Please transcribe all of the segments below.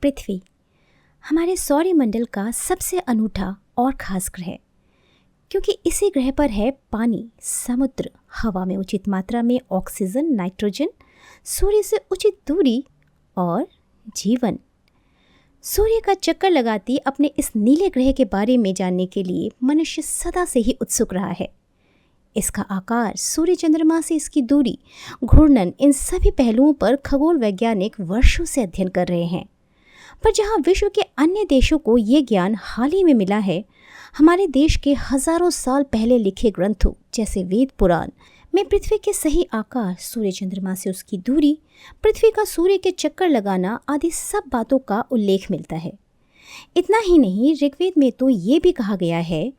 पृथ्वी हमारे सौरमंडल का सबसे अनूठा और खास ग्रह, क्योंकि इसी ग्रह पर है पानी, समुद्र, हवा में उचित मात्रा में ऑक्सीजन, नाइट्रोजन, सूर्य से उचित दूरी और जीवन। सूर्य का चक्कर लगाती अपने इस नीले ग्रह के बारे में जानने के लिए मनुष्य सदा से ही उत्सुक रहा है। इसका आकार, सूर्य चंद्रमा से इसकी दूरी, घूर्णन, इन सभी पहलुओं पर खगोल वैज्ञानिक वर्षों से अध्ययन कर रहे हैं। पर जहां विश्व के अन्य देशों को ये ज्ञान हाल ही में मिला है, हमारे देश के हजारों साल पहले लिखे ग्रंथों जैसे वेद पुराण में पृथ्वी के सही आकार, सूर्य चंद्रमा से उसकी दूरी, पृथ्वी का सूर्य के चक्कर लगाना आदि सब बातों का उल्लेख मिलता है। इतना ही नहीं, ऋग्वेद में तो ये भी कहा गया है,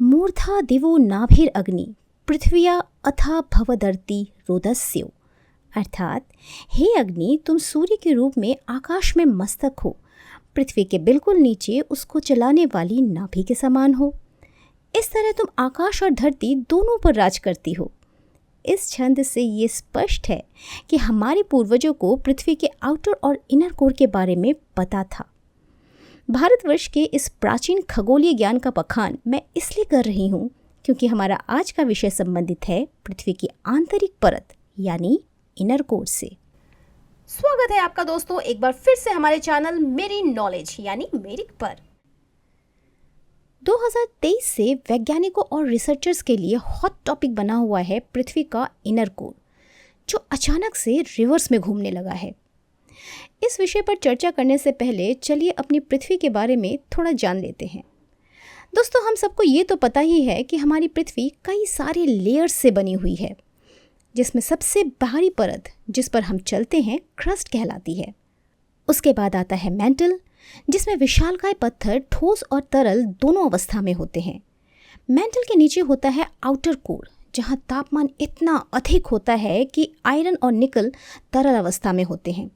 मूर्धा दिवो नाभिर अग्नि पृथ्व्या अथा भवदर्ति रोदस्यो, अर्थात हे अग्नि, तुम सूर्य के रूप में आकाश में मस्तक हो, पृथ्वी के बिल्कुल नीचे उसको चलाने वाली नाभि के समान हो। इस तरह तुम आकाश और धरती दोनों पर राज करती हो। इस छंद से ये स्पष्ट है कि हमारे पूर्वजों को पृथ्वी के आउटर और इनर कोर के बारे में पता था। भारतवर्ष के इस प्राचीन खगोलीय ज्ञान का बखान मैं इसलिए कर रही हूँ क्योंकि हमारा आज का विषय संबंधित है पृथ्वी की आंतरिक परत यानी इनर कोर से। स्वागत है आपका दोस्तों एक बार फिर से हमारे चैनल मेरी नॉलेज यानी मेरिक पर। 2023 से वैज्ञानिकों और रिसर्चर्स के लिए हॉट टॉपिक बना हुआ है पृथ्वी का इनर कोर, जो अचानक से रिवर्स में घूमने लगा है। इस विषय पर चर्चा करने से पहले चलिए अपनी पृथ्वी के बारे में थोड़ा जान लेते हैं। दोस्तों, हम सबको ये तो पता ही है कि हमारी पृथ्वी कई सारे लेयर्स से बनी हुई है, जिसमें सबसे बाहरी परत जिस पर हम चलते हैं क्रस्ट कहलाती है। उसके बाद आता है मैंटल, जिसमें विशालकाय पत्थर ठोस और तरल दोनों अवस्था में होते हैं। मैंटल के नीचे होता है आउटर कोर, जहां तापमान इतना अधिक होता है कि आयरन और निकल तरल अवस्था में होते हैं।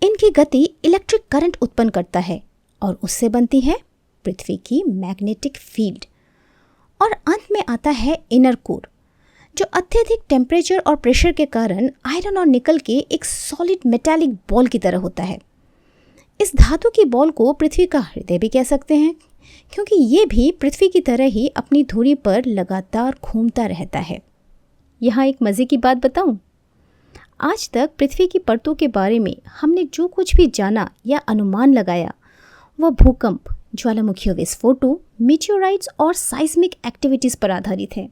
इनकी गति इलेक्ट्रिक करंट उत्पन्न करता है और उससे बनती है पृथ्वी की मैग्नेटिक फील्ड। और अंत में आता है इनर कोर, जो अत्यधिक टेम्परेचर और प्रेशर के कारण आयरन और निकल के एक सॉलिड मेटालिक बॉल की तरह होता है। इस धातु की बॉल को पृथ्वी का हृदय भी कह सकते हैं, क्योंकि ये भी पृथ्वी की तरह ही अपनी धुरी पर लगातार घूमता रहता है। यहाँ एक मज़े की बात बताऊं, आज तक पृथ्वी की परतों के बारे में हमने जो कुछ भी जाना या अनुमान लगाया, वह भूकंप, ज्वालामुखी विस्फोटों, मीटियोराइट्स और साइस्मिक एक्टिविटीज़ पर आधारित है,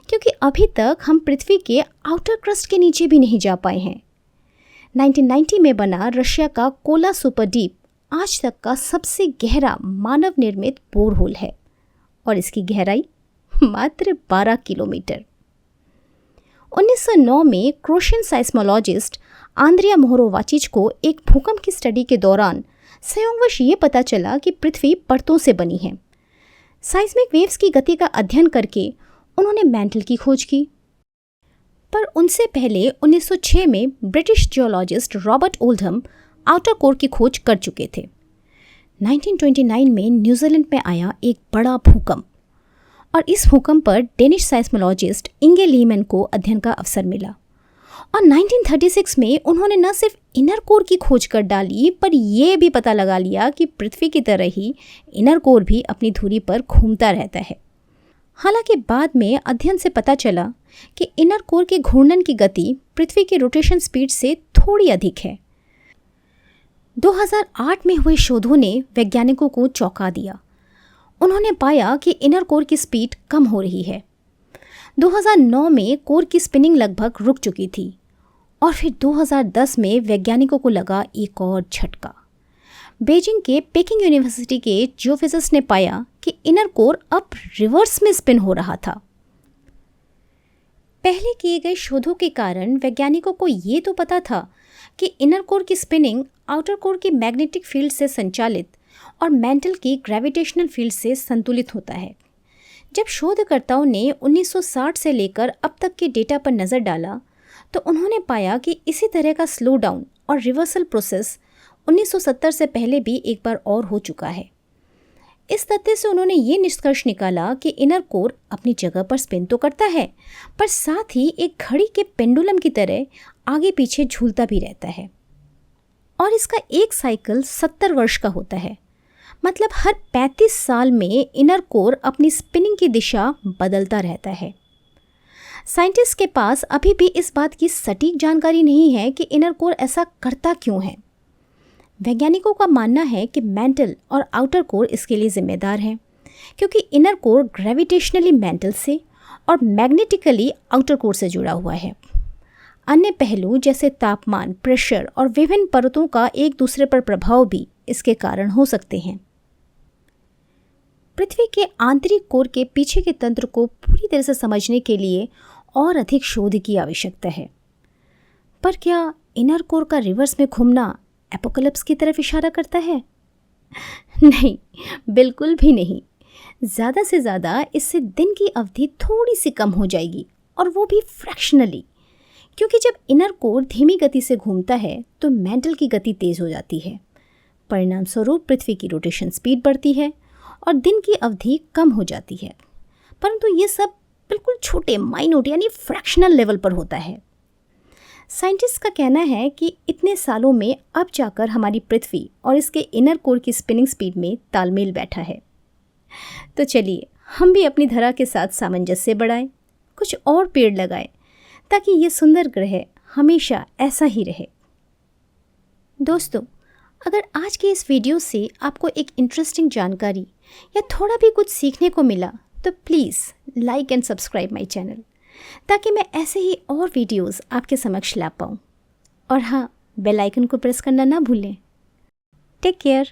क्योंकि अभी तक हम पृथ्वी के आउटर क्रस्ट के नीचे भी नहीं जा पाए हैं। 1990 में बना रशिया का कोला सुपर डीप आज तक का सबसे गहरा मानव निर्मित बोरहोल है और इसकी गहराई मात्र 12 किलोमीटर। 1909 में क्रोशियन साइस्मोलॉजिस्ट आंद्रिया मोहोरोवाचिच को एक भूकंप की स्टडी के दौरान संयोगवश ये पता चला कि पृथ्वी परतों से बनी है। साइस्मिक वेव्स की गति का अध्ययन करके उन्होंने मैंटल की खोज की। पर उनसे पहले 1906 में British geologist Robert Oldham outer core की खोज कर चुके थे। 1929 में न्यूजीलैंड में आया एक बड़ा भूकंप और इस भूकंप पर डेनिश साइस्मोलॉजिस्ट इंगे लीमैन को अध्ययन का अवसर मिला और 1936 में उन्होंने न सिर्फ इनर कोर की खोज कर डाली, पर यह भी पता लगा लिया कि पृथ्वी की तरह ही इनर कोर भी अपनी धुरी पर घूमता रहता है। हालांकि बाद में अध्ययन से पता चला कि इनर कोर के घूर्णन की गति पृथ्वी के रोटेशन स्पीड से थोड़ी अधिक है। 2008 में हुए शोधों ने वैज्ञानिकों को चौंका दिया। उन्होंने पाया कि इनर कोर की स्पीड कम हो रही है। 2009 में कोर की स्पिनिंग लगभग रुक चुकी थी और फिर 2010 में वैज्ञानिकों को लगा एक और झटका। बीजिंग के पेकिंग यूनिवर्सिटी के जियोफिजिस्ट ने पाया कि इनर कोर अब रिवर्स में स्पिन हो रहा था। पहले किए गए शोधों के कारण वैज्ञानिकों को ये तो पता था कि इनर कोर की स्पिनिंग आउटर कोर की मैग्नेटिक फील्ड से संचालित और मैंटल की ग्रेविटेशनल फील्ड से संतुलित होता है। जब शोधकर्ताओं ने 1960 से लेकर अब तक के डेटा पर नज़र डाला तो उन्होंने पाया कि इसी तरह का स्लो डाउन और रिवर्सल प्रोसेस 1970 से पहले भी एक बार और हो चुका है। इस तथ्य से उन्होंने ये निष्कर्ष निकाला कि इनर कोर अपनी जगह पर स्पिन तो करता है, पर साथ ही एक घड़ी के पेंडुलम की तरह आगे पीछे झूलता भी रहता है। और इसका एक साइकिल 70 वर्ष का होता है। मतलब हर 35 साल में इनर कोर अपनी स्पिनिंग की दिशा बदलता रहता है। साइंटिस्ट के पास अभी भी इस बात की सटीक जानकारी नहीं है कि इनर कोर ऐसा करता क्यों है। वैज्ञानिकों का मानना है कि मेंटल और आउटर कोर इसके लिए जिम्मेदार हैं, क्योंकि इनर कोर ग्रेविटेशनली मेंटल से और मैग्नेटिकली आउटर कोर से जुड़ा हुआ है। अन्य पहलू जैसे तापमान, प्रेशर और विभिन्न परतों का एक दूसरे पर प्रभाव भी इसके कारण हो सकते हैं। पृथ्वी के आंतरिक कोर के पीछे के तंत्र को पूरी तरह से समझने के लिए और अधिक शोध की आवश्यकता है। पर क्या इनर कोर का रिवर्स में घूमना एपोकलिप्स की तरफ इशारा करता है? नहीं, बिल्कुल भी नहीं। ज़्यादा से ज़्यादा इससे दिन की अवधि थोड़ी सी कम हो जाएगी, और वो भी फ्रैक्शनली, क्योंकि जब इनर कोर धीमी गति से घूमता है तो मेंटल की गति तेज़ हो जाती है। परिणाम स्वरूप पृथ्वी की रोटेशन स्पीड बढ़ती है और दिन की अवधि कम हो जाती है। परंतु ये सब बिल्कुल छोटे, माइन्यूट यानी फ्रैक्शनल लेवल पर होता है। साइंटिस्ट का कहना है कि इतने सालों में अब जाकर हमारी पृथ्वी और इसके इनर कोर की स्पिनिंग स्पीड में तालमेल बैठा है। तो चलिए हम भी अपनी धरा के साथ सामंजस्य बढ़ाएं, कुछ और पेड़ लगाएं, ताकि ये सुंदर ग्रह हमेशा ऐसा ही रहे। दोस्तों, अगर आज के इस वीडियो से आपको एक इंटरेस्टिंग जानकारी या थोड़ा भी कुछ सीखने को मिला तो please like and subscribe my channel, ताकि मैं ऐसे ही और वीडियोस आपके समक्ष ला पाऊँ। और हाँ, बेल आइकन को प्रेस करना ना भूलें। Take care.